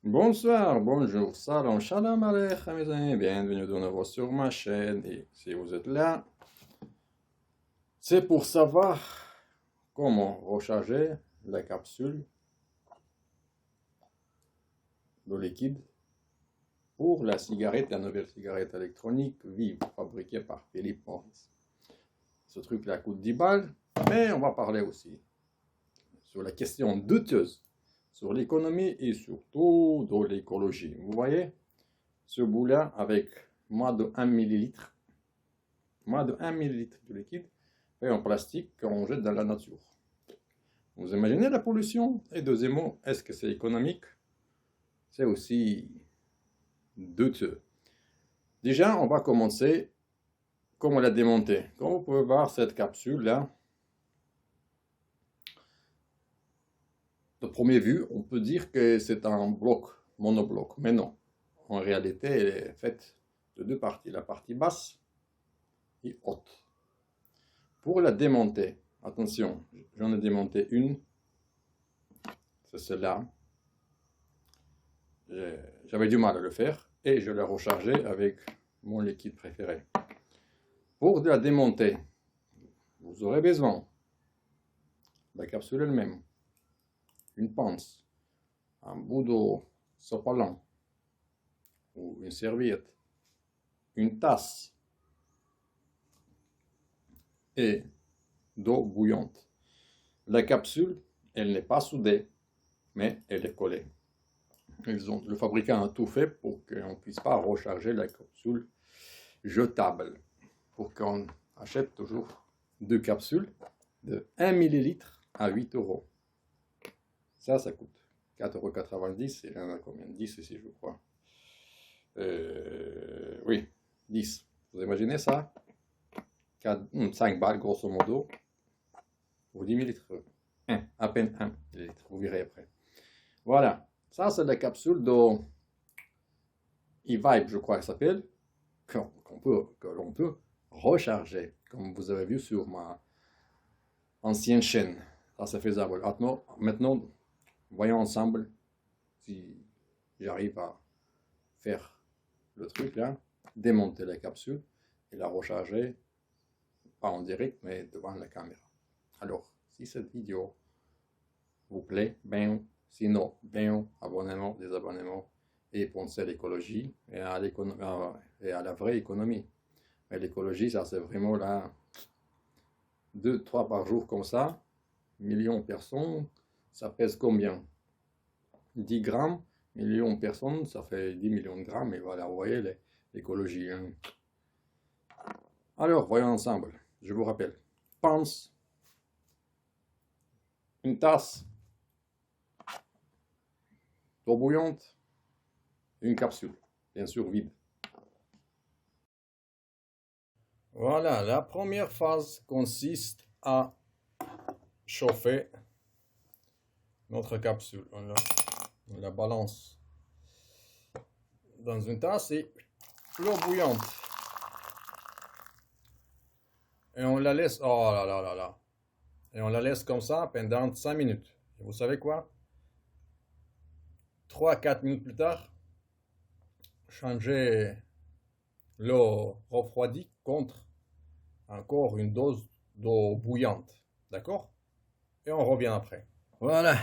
Bonsoir, bonjour, salam, shalom aleichem mes amis, bienvenue de nouveau sur ma chaîne et si vous êtes là, c'est pour savoir comment recharger la capsule de liquide pour la cigarette, la nouvelle cigarette électronique Vive, fabriquée par Philip Morris. Ce truc-là coûte 10 balles, mais on va parler aussi sur la question douteuse, sur l'économie et surtout de l'écologie. Vous voyez, ce bout-là avec moins de 1 millilitre, de liquide fait en plastique qu'on jette dans la nature. Vous imaginez la pollution? Et deuxièmement, est-ce que c'est économique? C'est aussi douteux. Déjà, on va commencer comment la démonter. Comme vous pouvez voir cette capsule-là, de première vue, on peut dire que c'est un bloc, monobloc, mais non. En réalité, elle est faite de deux parties, la partie basse et haute. Pour la démonter, attention, j'en ai démonté une, c'est celle-là. J'avais du mal à le faire et je l'ai rechargé avec mon liquide préféré. Pour la démonter, vous aurez besoin de la capsule elle-même, une pince, un bout de sopalin ou une serviette, une tasse et d'eau bouillante. La capsule, elle n'est pas soudée, mais elle est collée. Le fabricant a tout fait pour qu'on ne puisse pas recharger la capsule jetable. Pour qu'on achète toujours deux capsules de 1 millilitre à 8 euros. Ça coûte 4,90 €. Et il y en a combien? 10 ici, je crois. Oui, 10. Vous imaginez ça? 5 balles, grosso modo. Ou 10 millilitres. À peine 1 millilitre. Vous verrez après. Voilà. Ça, c'est la capsule de e-Vibe, je crois qu'elle s'appelle. Que l'on peut recharger, comme vous avez vu sur ma ancienne chaîne. Ça, c'est faisable. Maintenant, voyons ensemble si j'arrive à faire le truc là, démonter la capsule et la recharger, pas en direct, mais devant la caméra. Alors, si cette vidéo vous plaît, bien, sinon, bien, abonnement, désabonnement, et pensez à l'écologie et à la vraie économie. Mais l'écologie, ça c'est vraiment là, 2-3 par jour comme ça, millions de personnes, ça pèse combien? 10 grammes, millions de personnes, ça fait 10 millions de grammes, et voilà, vous voyez l'écologie. Hein. Alors, voyons ensemble, je vous rappelle, pince, une tasse d'eau bouillante, une capsule, bien sûr vide. Voilà, la première phase consiste à chauffer notre capsule. On la balance dans une tasse et l'eau bouillante. Et on la laisse, oh là là là là. Et on la laisse comme ça pendant 5 minutes. Et vous savez quoi? 3-4 minutes plus tard, changer l'eau refroidie contre encore une dose d'eau bouillante. D'accord? Et on revient après. Voilà.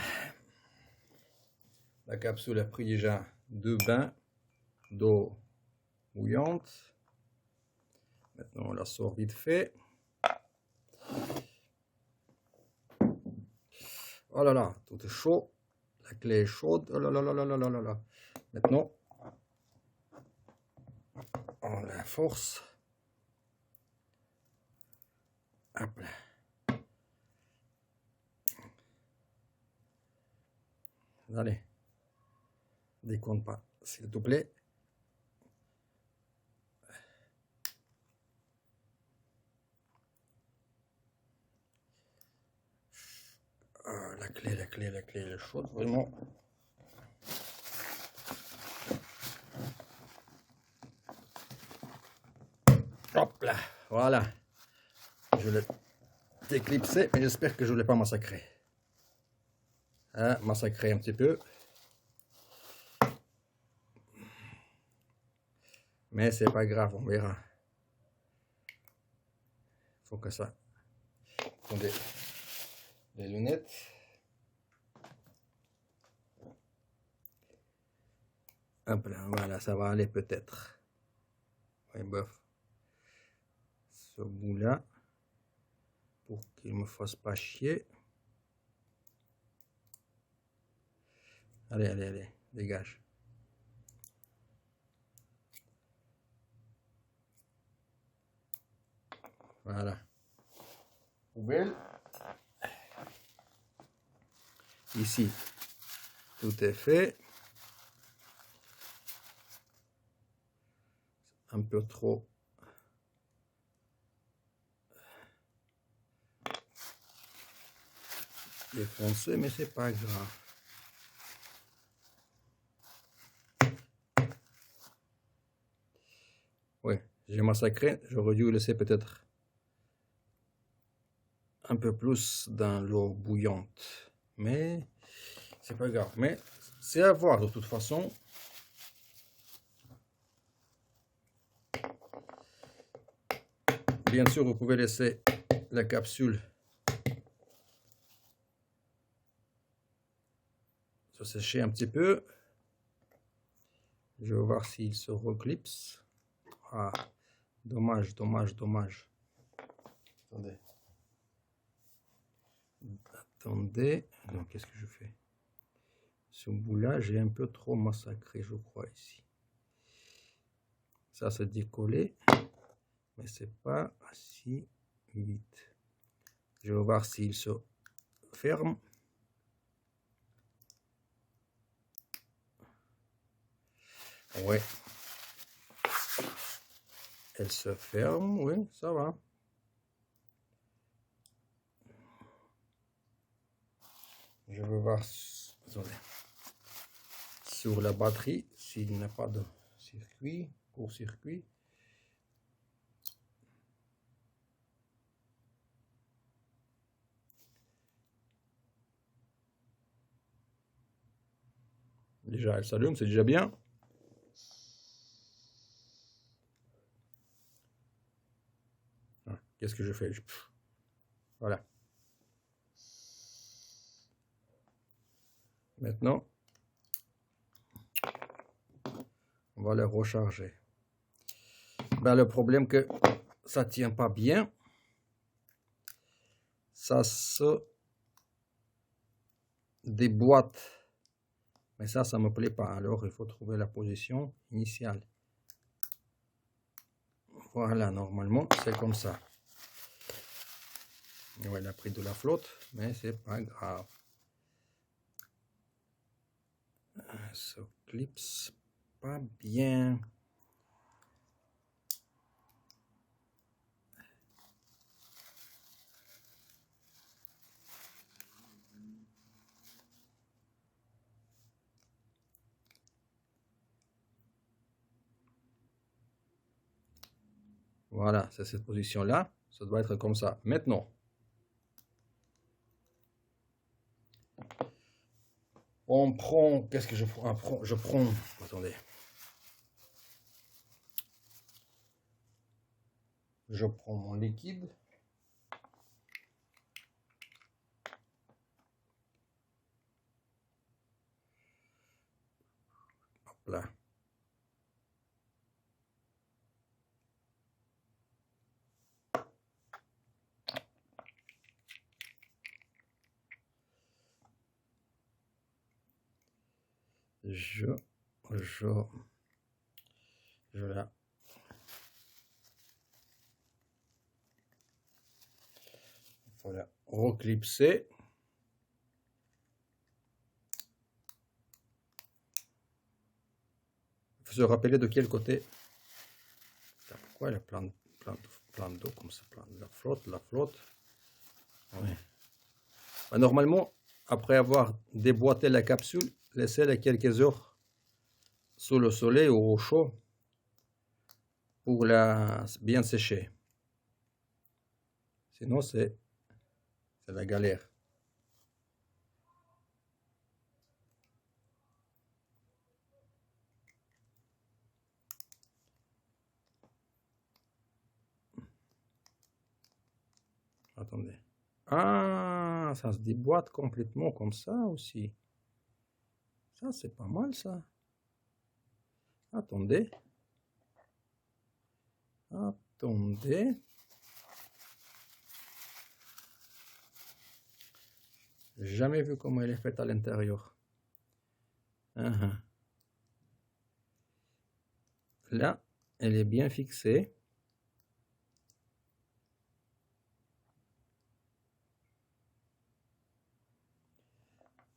La capsule a pris déjà 2 bains d'eau bouillante. Maintenant, on la sort vite fait. Oh là là, tout est chaud. La clé est chaude. Oh là là là là là là là. Maintenant, on la force. Hop là. Allez. Décompte pas, s'il te plaît. La clé est chaude, vraiment. Hop là, voilà. Je l'ai déclipsé, mais j'espère que je ne l'ai pas massacré. Hein, massacré un petit peu. Mais c'est pas grave, on verra. Faut que ça. Attendez. Les lunettes. Hop là, voilà, ça va aller peut-être. Ouais, bof. Ce bout-là. Pour qu'il me fasse pas chier. Allez, allez, allez, dégage. Voilà. Poubelle. Ici, tout est fait. Un peu trop défoncé, mais c'est pas grave. Ouais, j'ai massacré. J'aurais dû laisser peut-être un peu plus dans l'eau bouillante, mais c'est pas grave. Mais c'est à voir de toute façon. Bien sûr, vous pouvez laisser la capsule se sécher un petit peu. Je vais voir s'il se reclipse. Ah, dommage, dommage, dommage. Attendez. Attendez. Donc, qu'est-ce que je fais? Ce bout-là, j'ai un peu trop massacré, je crois, ici. Ça se décollé, mais c'est pas si vite. Je vais voir s'il se ferme. Ouais. Elle se ferme, oui, ça va. Je vais voir sur la batterie s'il n'y a pas de circuit, court-circuit. Déjà, elle s'allume, c'est déjà bien. Qu'est-ce que je fais? Voilà. Maintenant, on va le recharger. Ben, le problème que ça tient pas bien, ça se déboîte. Mais ça me plaît pas. Alors, il faut trouver la position initiale. Voilà, normalement, c'est comme ça. Ouais, il a pris de la flotte, mais c'est pas grave. Ça clipse pas bien. Voilà, c'est cette position-là. Ça doit être comme ça. Maintenant, on prend... Qu'est-ce que je prends? Je prends... Attendez. Je prends mon liquide. Hop là. Je la... Il faut la reclipser. Il faut se rappeler de quel côté. Pourquoi elle a plein d'eau comme ça, la flotte. Ouais. Bah, normalement, après avoir déboîté la capsule, laissez-la quelques heures sous le soleil ou au chaud pour la bien sécher. Sinon, c'est la galère. Attendez. Ah, ça se déboîte complètement comme ça aussi. Ça, c'est pas mal, ça. Attendez. Attendez. Jamais vu comment elle est faite à l'intérieur. Là, elle est bien fixée.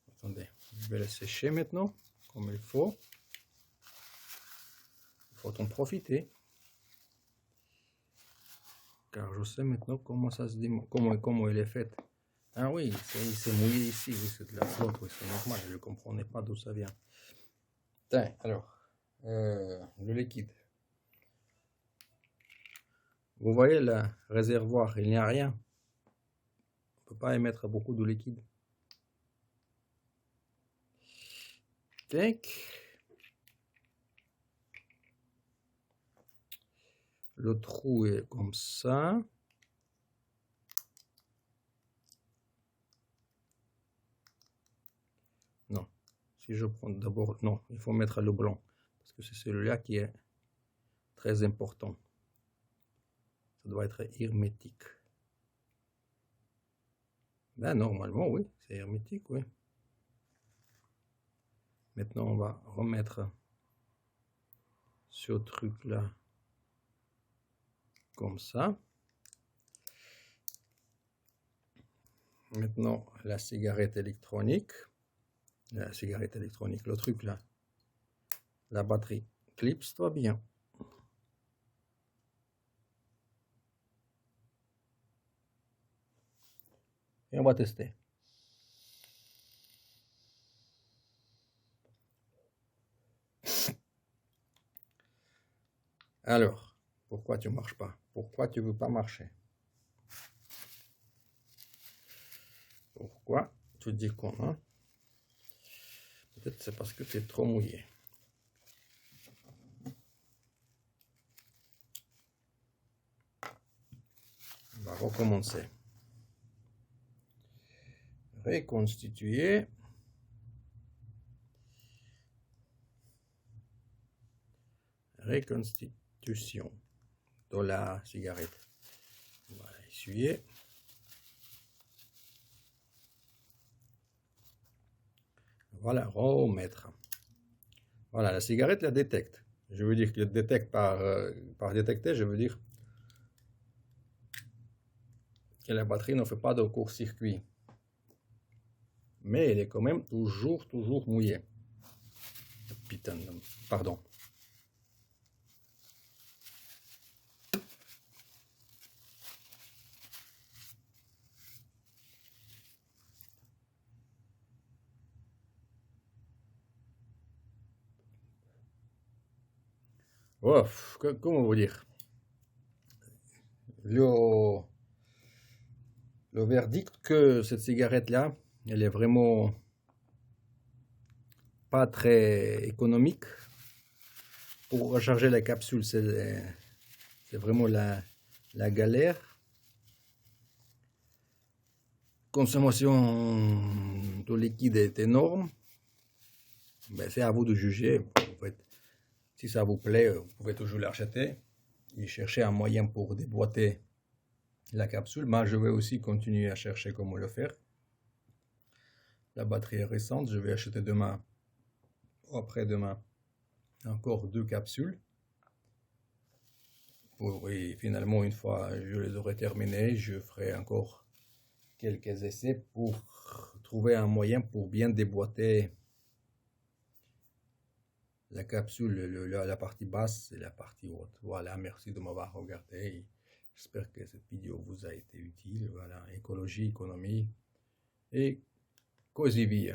Attendez, je vais la sécher maintenant, comme il faut. Il faut en profiter. Car je sais maintenant comment ça se dit, comment elle est faite. Ah oui, c'est mouillé ici, oui, c'est de la flotte, oui, c'est normal, je ne comprenais pas d'où ça vient. Tiens, alors, le liquide. Vous voyez le réservoir, il n'y a rien. On ne peut pas émettre beaucoup de liquide. Tac. Le trou est comme ça. Non. Si je prends d'abord... Non, il faut mettre le blanc. Parce que c'est celui-là qui est très important. Ça doit être hermétique. Ben, normalement, oui. C'est hermétique, oui. Maintenant, on va remettre ce truc-là. Comme ça. Maintenant, la cigarette électronique. Le truc là. La batterie clips va bien. Et on va tester. Alors, pourquoi tu ne marches pas? Pourquoi tu ne veux pas marcher? Pourquoi tu dis qu'on a? Peut-être c'est parce que tu es trop mouillé. On va recommencer. Reconstituer. Reconstitution de la cigarette. On va essuyer. Voilà, remettre. Voilà, la cigarette la détecte. Je veux dire que détecte par détecter, je veux dire que la batterie ne fait pas de court-circuit. Mais elle est quand même toujours mouillée. Putain, pardon. Oh, comment vous dire? Le verdict que cette cigarette-là, elle est vraiment pas très économique. Pour recharger la capsule, c'est vraiment la galère. Consommation de liquide est énorme. Ben, c'est à vous de juger. Si ça vous plaît, vous pouvez toujours l'acheter et chercher un moyen pour déboîter la capsule. Moi, je vais aussi continuer à chercher comment le faire. La batterie est récente. Je vais acheter demain ou après-demain encore 2 capsules. Et finalement, une fois je les aurai terminées, je ferai encore quelques essais pour trouver un moyen pour bien déboîter la capsule, la partie basse et la partie haute. Voilà, merci de m'avoir regardé. J'espère que cette vidéo vous a été utile. Voilà, écologie, économie et cosy vie.